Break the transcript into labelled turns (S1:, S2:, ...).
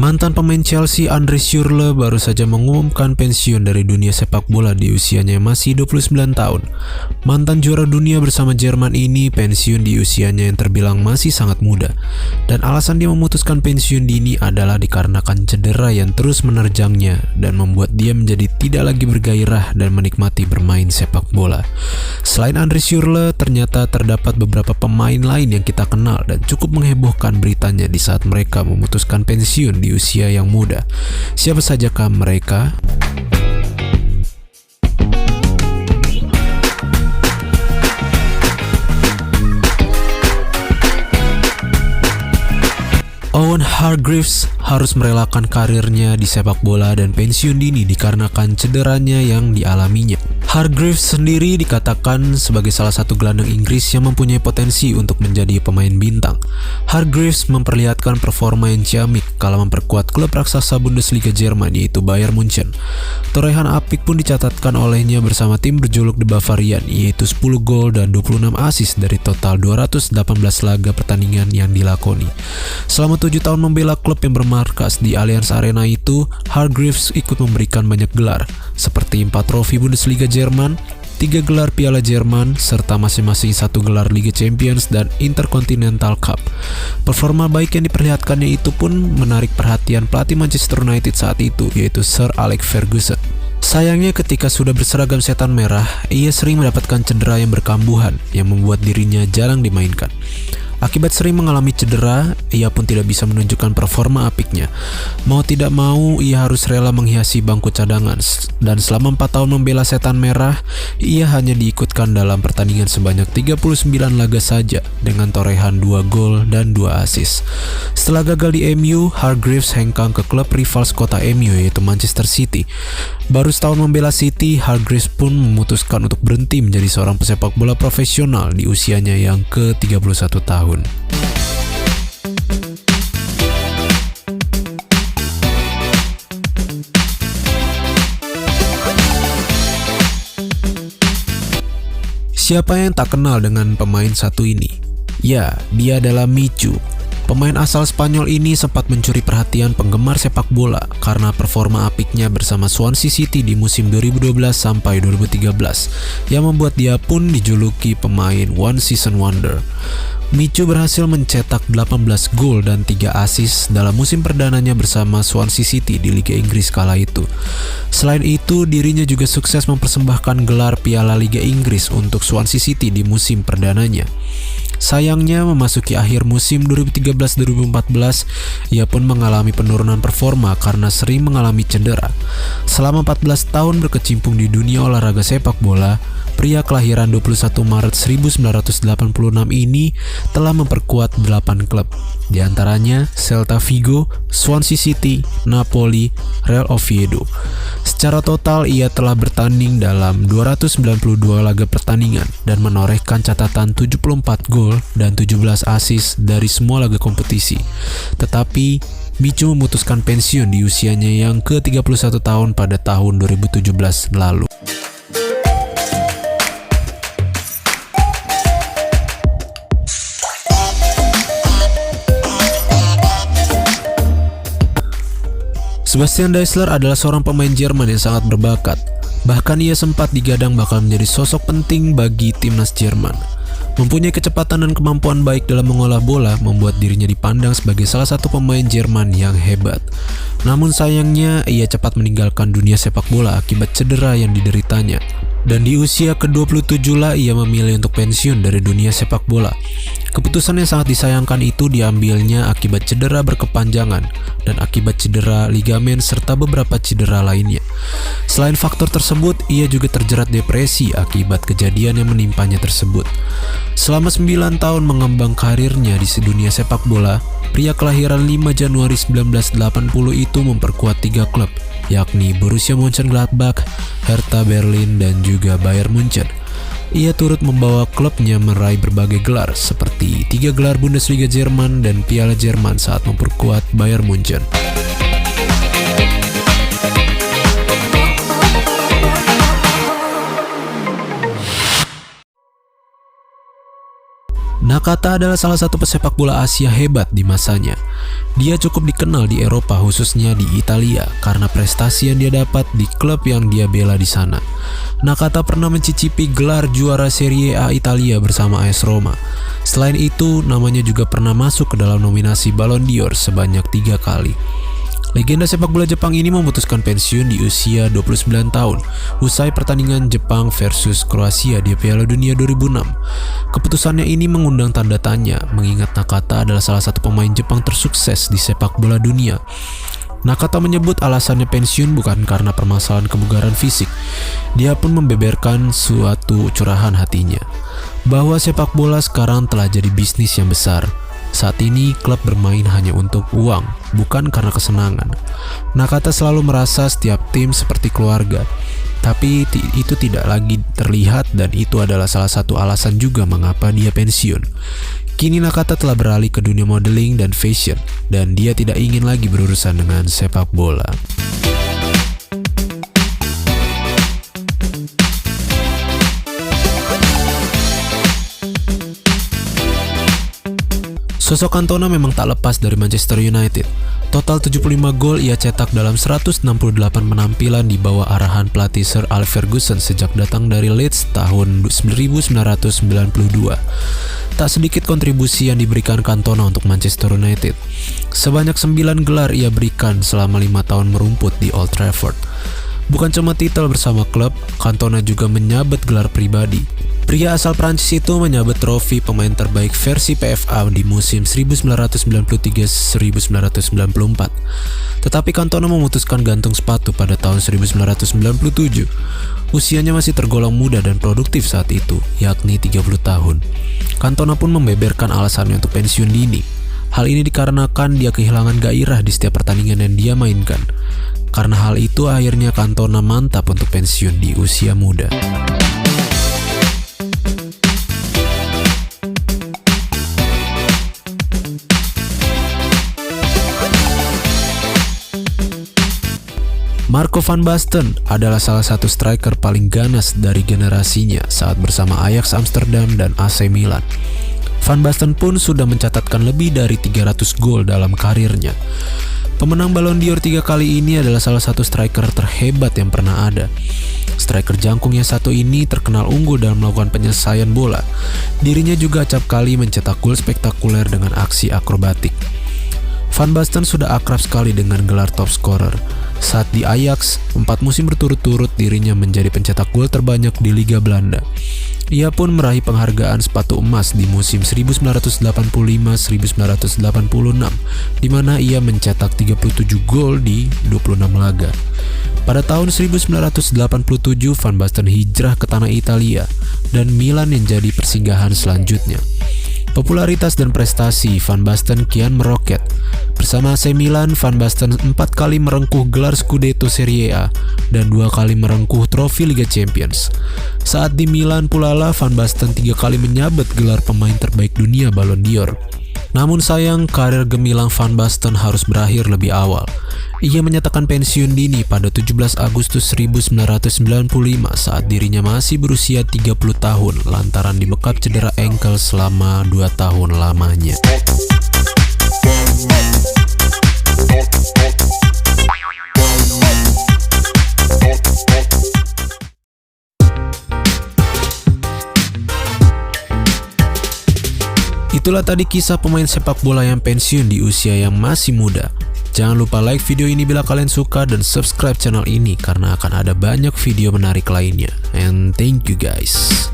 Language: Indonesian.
S1: Mantan pemain Chelsea Andre Schürrle baru saja mengumumkan pensiun dari dunia sepak bola di usianya yang masih 29 tahun. Mantan juara dunia bersama Jerman ini pensiun di usianya yang terbilang masih sangat muda. Dan alasan dia memutuskan pensiun dini adalah dikarenakan cedera yang terus menerjangnya dan membuat dia menjadi tidak lagi bergairah dan menikmati bermain sepak bola. Selain Andre Schürrle, ternyata terdapat beberapa pemain lain yang kita kenal dan cukup menghebohkan beritanya di saat mereka memutuskan pensiun di usia yang muda. Siapa sajakah mereka? Owen Hargreaves harus merelakan karirnya di sepak bola dan pensiun dini dikarenakan cederanya yang dialaminya. Hargreaves sendiri dikatakan sebagai salah satu gelandang Inggris yang mempunyai potensi untuk menjadi pemain bintang. Hargreaves memperlihatkan performa yang ciamik kala memperkuat klub raksasa Bundesliga Jerman yaitu Bayern Munchen. Torehan apik pun dicatatkan olehnya bersama tim berjuluk The Bavarian yaitu 10 gol dan 26 assist dari total 218 laga pertandingan yang dilakoni. Selama 7 tahun membela klub yang bermarkas di Allianz Arena itu, Hargreaves ikut memberikan banyak gelar, seperti 4 trofi Bundesliga Jerman, 3 gelar Piala Jerman, serta masing-masing 1 gelar Liga Champions dan Intercontinental Cup. Performa baik yang diperlihatkannya itu pun menarik perhatian pelatih Manchester United saat itu, yaitu Sir Alex Ferguson. Sayangnya ketika sudah berseragam setan merah, ia sering mendapatkan cedera yang berkambuhan yang membuat dirinya jarang dimainkan. Akibat sering mengalami cedera, ia pun tidak bisa menunjukkan performa apiknya. Mau tidak mau, ia harus rela menghiasi bangku cadangan. Dan selama 4 tahun membela setan merah, ia hanya diikutkan dalam pertandingan sebanyak 39 laga saja dengan torehan 2 gol dan 2 assist. Setelah gagal di MU, Hargreaves hengkang ke klub rival kota MU yaitu Manchester City. Baru setahun membela City, Hargreaves pun memutuskan untuk berhenti menjadi seorang pesepak bola profesional di usianya yang ke-31 tahun. Siapa yang tak kenal dengan pemain satu ini? Ya, dia adalah Michu. Pemain asal Spanyol ini sempat mencuri perhatian penggemar sepak bola karena performa apiknya bersama Swansea City di musim 2012 sampai 2013 yang membuat dia pun dijuluki pemain One Season Wonder. Michu berhasil mencetak 18 gol dan 3 assist dalam musim perdananya bersama Swansea City di Liga Inggris kala itu. Selain itu, dirinya juga sukses mempersembahkan gelar Piala Liga Inggris untuk Swansea City di musim perdananya. Sayangnya, memasuki akhir musim 2013-2014, ia pun mengalami penurunan performa karena sering mengalami cedera. Selama 14 tahun berkecimpung di dunia olahraga sepak bola, pria kelahiran 21 Maret 1986 ini telah memperkuat 8 klub, di antaranya Celta Vigo, Swansea City, Napoli, Real Oviedo. Secara total, ia telah bertanding dalam 292 laga pertandingan dan menorehkan catatan 74 gol dan 17 assist dari semua laga kompetisi. Tetapi, Michu memutuskan pensiun di usianya yang ke-31 tahun pada tahun 2017 lalu. Sebastian Daisler adalah seorang pemain Jerman yang sangat berbakat. Bahkan ia sempat digadang bakal menjadi sosok penting bagi timnas Jerman. Mempunyai kecepatan dan kemampuan baik dalam mengolah bola membuat dirinya dipandang sebagai salah satu pemain Jerman yang hebat. Namun sayangnya ia cepat meninggalkan dunia sepak bola akibat cedera yang dideritanya. Dan di usia ke-27 lah ia memilih untuk pensiun dari dunia sepak bola. Keputusan yang sangat disayangkan itu diambilnya akibat cedera berkepanjangan dan akibat cedera ligamen serta beberapa cedera lainnya. Selain faktor tersebut, ia juga terjerat depresi akibat kejadian yang menimpanya tersebut. Selama 9 tahun mengembang karirnya di dunia sepak bola, pria kelahiran 5 Januari 1980 itu memperkuat 3 klub, yakni Borussia Mönchengladbach, Hertha Berlin, dan juga Bayern Munchen. Ia turut membawa klubnya meraih berbagai gelar seperti 3 gelar Bundesliga Jerman dan Piala Jerman saat memperkuat Bayern Munchen. Nakata adalah salah satu pesepak bola Asia hebat di masanya. Dia cukup dikenal di Eropa, khususnya di Italia, karena prestasi yang dia dapat di klub yang dia bela di sana. Nakata pernah mencicipi gelar juara Serie A Italia bersama AS Roma. Selain itu, namanya juga pernah masuk ke dalam nominasi Ballon d'Or sebanyak 3 kali. Legenda sepak bola Jepang ini memutuskan pensiun di usia 29 tahun usai pertandingan Jepang versus Kroasia di Piala Dunia 2006. Keputusannya ini mengundang tanda tanya, mengingat Nakata adalah salah satu pemain Jepang tersukses di sepak bola dunia. Nakata menyebut alasannya pensiun bukan karena permasalahan kebugaran fisik. Dia pun membeberkan suatu curahan hatinya, bahwa sepak bola sekarang telah jadi bisnis yang besar. Saat ini klub bermain hanya untuk uang, bukan karena kesenangan. Nakata selalu merasa setiap tim seperti keluarga, tapi itu tidak lagi terlihat dan itu adalah salah satu alasan juga mengapa dia pensiun. Kini Nakata telah beralih ke dunia modeling dan fashion, dan dia tidak ingin lagi berurusan dengan sepak bola. Sosok Cantona memang tak lepas dari Manchester United. Total 75 gol ia cetak dalam 168 penampilan di bawah arahan pelatih Sir Alex Ferguson sejak datang dari Leeds tahun 1992. Tak sedikit kontribusi yang diberikan Cantona untuk Manchester United. Sebanyak 9 gelar ia berikan selama 5 tahun merumput di Old Trafford. Bukan cuma titel bersama klub, Cantona juga menyabet gelar pribadi. Pria asal Prancis itu menyabet trofi pemain terbaik versi PFA di musim 1993-1994. Tetapi Cantona memutuskan gantung sepatu pada tahun 1997. Usianya masih tergolong muda dan produktif saat itu, yakni 30 tahun. Cantona pun membeberkan alasannya untuk pensiun dini. Hal ini dikarenakan dia kehilangan gairah di setiap pertandingan yang dia mainkan. Karena hal itu akhirnya Cantona mantap untuk pensiun di usia muda. Marco van Basten adalah salah satu striker paling ganas dari generasinya saat bersama Ajax Amsterdam dan AC Milan. Van Basten pun sudah mencatatkan lebih dari 300 gol dalam karirnya. Pemenang Ballon d'Or 3 kali ini adalah salah satu striker terhebat yang pernah ada. Striker jangkung yang satu ini terkenal unggul dalam melakukan penyelesaian bola. Dirinya juga acap kali mencetak gol spektakuler dengan aksi akrobatik. Van Basten sudah akrab sekali dengan gelar top scorer. Saat di Ajax, 4 musim berturut-turut dirinya menjadi pencetak gol terbanyak di Liga Belanda. Ia pun meraih penghargaan sepatu emas di musim 1985-1986, di mana ia mencetak 37 gol di 26 laga. Pada tahun 1987, Van Basten hijrah ke tanah Italia, dan Milan yang jadi persinggahan selanjutnya. Popularitas dan prestasi Van Basten kian meroket. Bersama AC Milan, Van Basten 4 kali merengkuh gelar Scudetto Serie A dan 2 kali merengkuh trofi Liga Champions. Saat di Milan pula Van Basten 3 kali menyabet gelar pemain terbaik dunia Ballon d'Or. Namun sayang, karir gemilang Van Basten harus berakhir lebih awal. Ia menyatakan pensiun dini pada 17 Agustus 1995 saat dirinya masih berusia 30 tahun lantaran dibekap cedera ankle selama 2 tahun lamanya. Itulah tadi kisah pemain sepak bola yang pensiun di usia yang masih muda. Jangan lupa like video ini bila kalian suka dan subscribe channel ini karena akan ada banyak video menarik lainnya. And thank you guys.